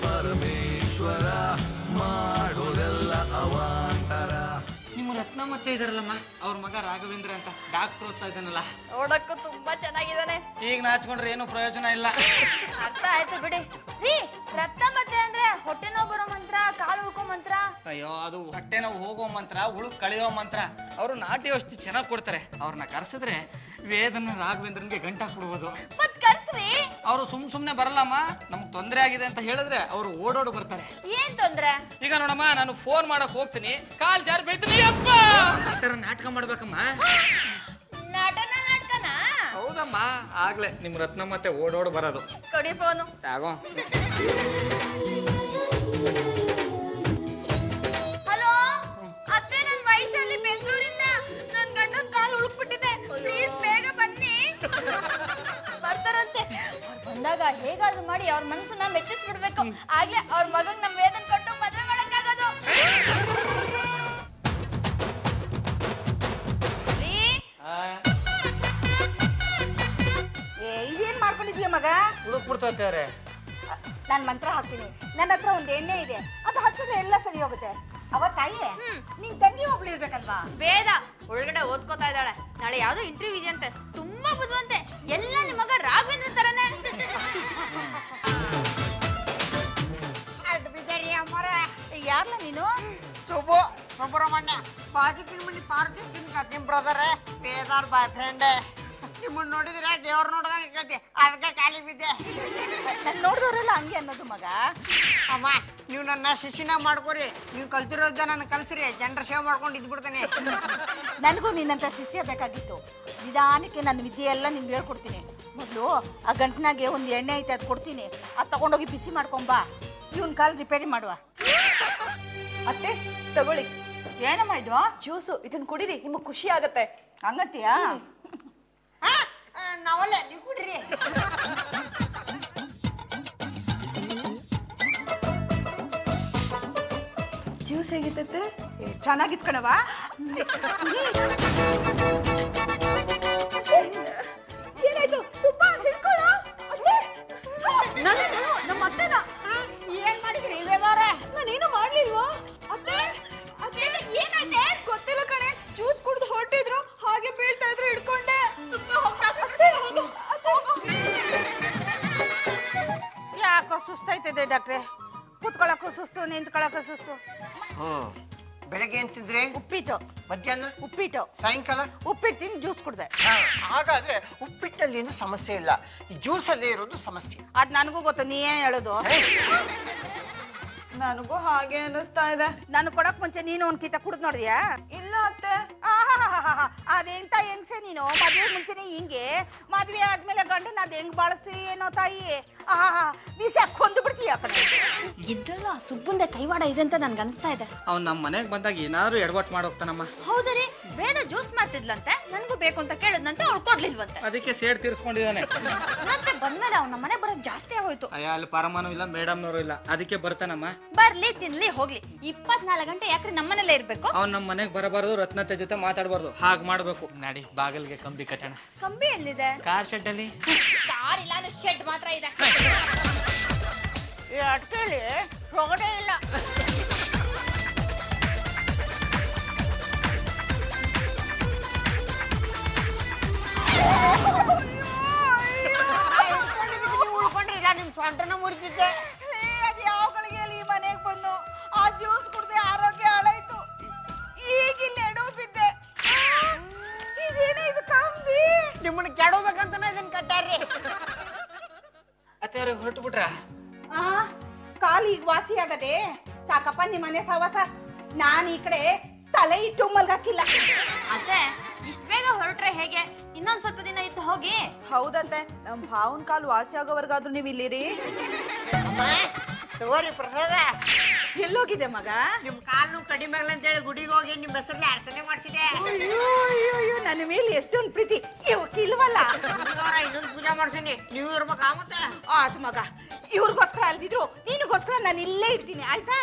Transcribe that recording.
ಪರಮೇಶ್ವರ ಮಾಡೋದೆಲ್ಲ ಅವಾಂತರ. ನಿಮ್ಮ ರತ್ನ ಮತ್ತೆ ಇದಾರಲ್ಲಮ್ಮ, ಅವ್ರ ಮಗ ರಾಘವೇಂದ್ರ ಅಂತ ಡಾಕ್ಟರ್ ಓದ್ತಾ ಇದ್ದಾನಲ್ಲ, ನೋಡಕ್ಕೂ ತುಂಬಾ ಚೆನ್ನಾಗಿದ್ದಾನೆ. ಈಗ ನಾಚ್ಕೊಂಡ್ರೆ ಏನು ಪ್ರಯೋಜನ ಇಲ್ಲ. ಅರ್ಥ ಆಯ್ತು ಬಿಡಿ. ರೀ, ರತ್ನ ಮತ್ತೆ ಅಂದ್ರೆ ಹೊಟ್ಟೆ ನೋವು ಬರೋ ಮಂತ್ರ, ಕಾಲು ಉಳ್ಕೋ ಮಂತ್ರ. ಅಯ್ಯೋ, ಅದು ಹೊಟ್ಟೆ ನೋವು ಹೋಗೋ ಮಂತ್ರ, ಉಳುಕ್ ಕಳೆಯೋ ಮಂತ್ರ. ಅವರು ನಾಟಿ ಔಷಧಿ ಚೆನ್ನಾಗಿ ಕೊಡ್ತಾರೆ. ಅವ್ರನ್ನ ಕರ್ಸಿದ್ರೆ ವೇದನ ರಾಘವೇಂದ್ರನ್ಗೆ ಗಂಟಾ ಕೊಡ್ಬೋದು. ಮತ್ ಕರ್ಸ್ರಿ. ಅವರು ಸುಮ್ನೆ ಬರಲ್ಲಮ್ಮ. ನಮ್ಗೆ ತೊಂದರೆ ಆಗಿದೆ ಅಂತ ಹೇಳಿದ್ರೆ ಅವರು ಓಡೋಡು ಬರ್ತಾರೆ. ಏನ್ ತೊಂದ್ರೆ? ಈಗ ನೋಡಮ್ಮ, ನಾನು ಫೋನ್ ಮಾಡಕ್ ಹೋಗ್ತೀನಿ, ಕಾಲ್ ಜಾರ್ ಬೀಳ್ತೀನಿ. ಅಪ್ಪ, ನಾಟಕ ಮಾಡ್ಬೇಕಮ್ಮ. ನಾಟಕನಾ? ಹೌದಮ್ಮ, ಆಗ್ಲೇ ನಿಮ್ ರತ್ನ ಮತ್ತೆ ಓಡೋಡು ಬರೋದು. ಕೊಡಿ ಫೋನು. ಆಗೋ. ಹಲೋ ಅತ್ತೆ, ನನ್ ವೈಶಾಲಿ ಬೆಂಗಳೂರಿಂದ. ನನ್ ಗಂಡನ್ ಕಾಲು ಉಳುಕ್ಬಿಟ್ಟಿದೆ, ಪ್ಲೀಸ್ ಬೇಗ ಬನ್ನಿ. ಬರ್ತಾರಂತೆ. ಅವ್ರು ಬಂದಾಗ ಹೇಗಾದ್ರೂ ಮಾಡಿ ಅವ್ರ ಮನಸ್ಸನ್ನ ಮೆಚ್ಚಿಸ್ಬಿಡ್ಬೇಕು. ಆಗ್ಲೇ ಅವ್ರ ಮಗನ್ ನಮ್ ವೇದನ್ ಕೊಟ್ಟು ಮದ್ವೆ ಮಾಡಕ್ಕಾಗೋದು. ಇದೇನ್ ಮಾಡ್ಕೊಂಡಿದ್ಯಾ ಮಗ? ಹುಡುಕ್ ಬಿಡ್ತವ್ರೆ. ನಾನ್ ಮಂತ್ರ ಹಾಕ್ತೀನಿ. ನನ್ನ ಹತ್ರ ಒಂದ್ ಎಣ್ಣೆ ಇದೆ, ಅದು ಹಚ್ಚಿದ್ರೆ ಎಲ್ಲ ಸರಿ ಹೋಗುತ್ತೆ. ಅವ ತಾಯಿ, ನಿನ್ ತಂಗಿ ಒಬ್ಳು ಇರ್ಬೇಕಲ್ವಾ? ವೇದ ಒಳಗಡೆ ಓದ್ಕೋತಾ ಇದ್ದಾಳೆ. ನಾಳೆ ಯಾವ್ದೋ ಇಂಟರ್ವ್ಯೂ ಇದೆಯಂತೆ, ತುಂಬಾ ಬುದ್ಧಿವಂತೆ. ಎಲ್ಲ ನಿಮ್ ಮಗ ರಾಘವೇಂದ್ರ ತರನೇ. ಯಾರ್ಲ ನೀನು? ಸುಬ್ರಹ್ಮಣ್ಯ, ಪಾಜಿಟಿವ್ ಮನಿ ಪಾರ್ಕಿಂಗ್ ನಿಮ್ ಬ್ರದರ್ ವೇದಾರ್ ಬಾಯ್ ಫ್ರೆಂಡ್. ನಿಮ್ಮನ್ನ ನೋಡಿದ್ರೆ ದೇವ್ರ ನೋಡ್ದಂಗೆ ಅದಕ್ಕೆ ಖಾಲಿ ಬಿದ್ದೆ. ನನ್ ನೋಡಿದವರೆಲ್ಲ ಹಂಗೆ ಅನ್ನೋದು ಮಗ. ಅಮ್ಮ, ನೀವು ನನ್ನ ಶಿಶಿನ ಮಾಡ್ಕೊರಿ. ನೀವು ಕಲ್ತಿರೋದ ನನ್ನ ಕಲ್ಸ್ರಿ, ಜನರ ಸೇವೆ ಮಾಡ್ಕೊಂಡು ಇದ್ಬಿಡ್ತೇನೆ. ನನಗೂ ನಿನ್ನಂತ ಶಿಷ್ಯ ಬೇಕಾಗಿತ್ತು. ನಿಧಾನಕ್ಕೆ ನನ್ನ ವಿದ್ಯೆ ಎಲ್ಲ ನಿಮ್ಗೆ ಹೇಳ್ಕೊಡ್ತೀನಿ. ಮೊದ್ಲು ಆ ಗಂಟನಾಗೆ ಒಂದ್ ಎಣ್ಣೆ ಐತೆ, ಅದ್ ಕೊಡ್ತೀನಿ. ಅದ್ ತಗೊಂಡೋಗಿ ಬಿಸಿ ಮಾಡ್ಕೊಂಬಾ. ಇವನ್ ಕಾಲ್ ರಿಪೇರಿ ಮಾಡುವ. ಅತ್ತೆ ತಗೊಳ್ಳಿ. ಏನಮ್ಮ ಇದು? ಜ್ಯೂಸು, ಇದನ್ನ ಕುಡೀರಿ, ನಿಮಗ್ ಖುಷಿ ಆಗತ್ತೆ. ಹಂಗಂತೀಯಾ? ನಾವಲ್ಲ, ನೀವು ಕುಡ್ರಿ. ಜ್ಯೂಸ್ ಹೇಗಿತ್ತತ್ತೆ? ಚೆನ್ನಾಗಿತ್ ಕಣವ. ಏನಾಯ್ತು? ಸುಬ್ಬ ಹಿಡ್ಕೊಳ್ಳ. ನಮ್ಮ ಅತ್ತೆನ ಏನ್ ಮಾಡಿದ್ರಿ ವೇದಾರೆ? ನಾನೇನು ಮಾಡ್ಲಿಲ್ವಾ? ಅತ್ತೆ ಏನಾಯ್ತೆ? ಗೊತ್ತಿಲ್ಲ ಕಣೆ. ಜ್ಯೂಸ್ ಕುಡ್ದು ಹೊರಟಿದ್ರು, ಹಾಗೆ ಬೀಳ್ತಾ ಇದ್ರು, ಹಿಡ್ಕೊಂಡೆ. ಯಾಕೋ ಸುಸ್ತಾಯ್ತದೆ ಡಾಕ್ಟ್ರೆ. ಕೂತ್ಕೊಳಕ್ಕೂ ಸುಸ್ತು, ನಿಂತ್ಕೊಳಕ್ಕೂ ಸುಸ್ತು. ಬೆಳಗ್ಗೆ ಏನ್ ತಿಂದ್ರಿ? ಉಪ್ಪಿಟ್ಟು. ಮಧ್ಯಾಹ್ನ ಉಪ್ಪಿಟ್ಟು. ಸಾಯಂಕಾಲ ಉಪ್ಪಿಟ್ಟು ತಿಂದು ಜ್ಯೂಸ್ ಕುಡ್ದೆ. ಹಾಗಾದ್ರೆ ಉಪ್ಪಿಟ್ಟಲ್ಲಿ ಏನು ಸಮಸ್ಯೆ ಇಲ್ಲ, ಜ್ಯೂಸ್ ಅಲ್ಲೇ ಇರೋದು ಸಮಸ್ಯೆ. ಅದ್ ನನಗೂ ಗೊತ್ತು, ನೀ ಏನ್ ಹೇಳೋದು? ನನಗೂ ಹಾಗೆ ಅನಿಸ್ತಾ ಇದೆ. ನಾನು ಕೊಡಕ್ ಮುಂಚೆ ನೀನು ಒಂದ್ ಕಿತ ಕುಡ್ದು ನೋಡಿದ್ಯಾ? ಇಲ್ಲ ಅತ್ತೆ. ಅದೆಂತ ಹೆಂಗ್ಸೆ ನೀನು? ಮದ್ವೆ ಮುಂಚೆನೆ ಹಿಂಗೆ, ಮದ್ವೆ ಆದ್ಮೇಲೆ ಗಂಡನ ಅದ್ ಹೆಂಗ್ ಬಾಳಿಸ್ತೀವಿ ಏನೋ ತಾಯಿ. ವಿಷ ಕೊಂದು ಬಿಡ್ತೀಯ ಕಣೆ. ಇದ್ರಲ್ಲ ಸುಬ್ಬಂದೆ ಕೈವಾಡ ಇದೆ ಅಂತ ನನ್ಗೆ ಅನಿಸ್ತಾ ಇದೆ. ಅವ್ನು ನಮ್ಮ ಮನೆಗ್ ಬಂದಾಗ ಏನಾದ್ರು ಎಡವಟ್ ಮಾಡೋಗ್ತಾನಮ್ಮ. ಹೌದರಿ, ವೇದ ಜ್ಯೂಸ್ ಮಾಡ್ತಿದ್ಲಂತೆ, ನನ್ಗೂ ಬೇಕು ಅಂತ ಕೇಳಿದ್ನಂತೆ, ಅವ್ಳು ಕೊಡ್ಲಿಲ್ವಂತೆ. ಅದಕ್ಕೆ ಸೇಡ್ ತೀರ್ಸ್ಕೊಂಡಿದ್ದಾನೆ. ಮತ್ತೆ ಬಂದ್ಮೇಲೆ ಅವ್ನ ಮನೆ ಬರೋದ್ ಜಾಸ್ತಿ ಆಗೋಯ್ತು. ಅಯ್ಯ, ಅಲ್ಲಿ ಪರಮಾನು ಇಲ್ಲ, ಮೇಡಮ್ನವರು ಇಲ್ಲ, ಅದಕ್ಕೆ ಬರ್ತಾನಮ್ಮ. ಬರ್ಲಿ ತಿನ್ಲಿ ಹೋಗ್ಲಿ, 24 ಗಂಟೆ ಯಾಕ್ರೆ ನಮ್ಮನೇಲೆ ಇರ್ಬೇಕು? ಅವ್ನ್ ನಮ್ಮ ಮನೆಗ್ ಬರಬಾರ್ದು, ರತ್ನತೆ ಜೊತೆ ಮಾತಾಡಬಾರ್ದು, ಹಾಗ್ ಮಾಡ್ಬೇಕು. ನಡಿ, ಬಾಗಿಲ್ಗೆ ಕಂಬಿ ಕಟ್ಟಣ. ಕಂಬಿ ಎಲ್ಲಿದೆ? ಕಾರ್ ಶೆಡ್ ಅಲ್ಲಿ. ಕಾರ್ ಇಲ್ಲ, ಶೆಡ್ ಮಾತ್ರ ಇದೆ. ಅಡ್ಕೇಳಿ ಹೊಗಡೆ ಇಲ್ಲ. ಉಳ್ಕೊಂಡ್ರಿ ಇಲ್ಲ, ನಿಮ್ ಸೊಂಟನ ಮುರಿದಿದ್ದೆ. ಅದ್ ಯಾವ ಗಳಿಗೆಯಲ್ಲಿ ಈ ಮನೆಗ್ ಬಂದು ಆ ಜ್ಯೂಸ್ ಕುಡ್ದೆ ಆರೋಗ್ಯ ಹಾಳಾಯ್ತು. ಈಗಿಲ್ಲ ಎಡವು ಬಿದ್ದೆ. ಇದೇನೇ ಇದು ಕಂಬಿ? ನಿಮ್ಮನ್ನ ಕೆಡಬೇಕಂತನೇ ಇದನ್ನ ಕಟ್ಟಾರ್ರಿ. ಅತ್ತೆಯವ್ರಿಗೆ ಹೊರಟು ಬಿಟ್ರ? ಕಾಲು ಈಗ ವಾಸಿ ಆಗದೆ ಸಾಕಪ್ಪ ನಿಮ್ಮ ಮನೆ ಸವಾಸ. ನಾನ್ ಈ ಕಡೆ ತಲೆ ಇಟ್ಟು ಮಲ್ಗಾಕಿಲ್ಲ. ಅದೇ ಇಷ್ಟ ಬೇಗ ಹೊರಟ್ರೆ ಹೇಗೆ? ಇನ್ನೊಂದ್ ಸ್ವಲ್ಪ ದಿನ ಇತ್ತು ಹೋಗಿ. ಹೌದಂತೆ, ನಮ್ ಭಾವನ್ ಕಾಲ್ ವಾಸಿ ಆಗೋವರ್ಗಾದ್ರೂ ನೀವ್ ಇಲ್ಲಿರಿ. ತಗೋರಿ ಪ್ರಸಾದ. ಎಲ್ಲೋಗಿದೆ ಮಗ? ನಿಮ್ ಕಾಲು ಕಡಿಮೆ ಆಗಲ್ಲ ಅಂತ ಹೇಳಿ ಗುಡಿಗೆ ಹೋಗಿ ನಿಮ್ ಹೆಸರಲ್ಲಿ ಅರ್ಚನೆ ಮಾಡಿಸಿದೆ. ಅಯ್ಯೋ, ನನ್ನ ಮೇಲೆ ಎಷ್ಟೊಂದು ಪ್ರೀತಿ ಇಲ್ವಲ್ಲ. ಇನ್ನೊಂದು ಪೂಜೆ ಮಾಡ್ಸೀನಿ, ನೀವು ಇರ್ಬೇಕಾ? ಮತ್ತೆ ಆತ್ ಮಗ, ಇವ್ರಿಗೋಸ್ಕರ ಅಲ್ದಿದ್ರು ನೀನಿಗೋಸ್ಕರ ನಾನು ಇಲ್ಲೇ ಇರ್ತೀನಿ, ಆಯ್ತಾ?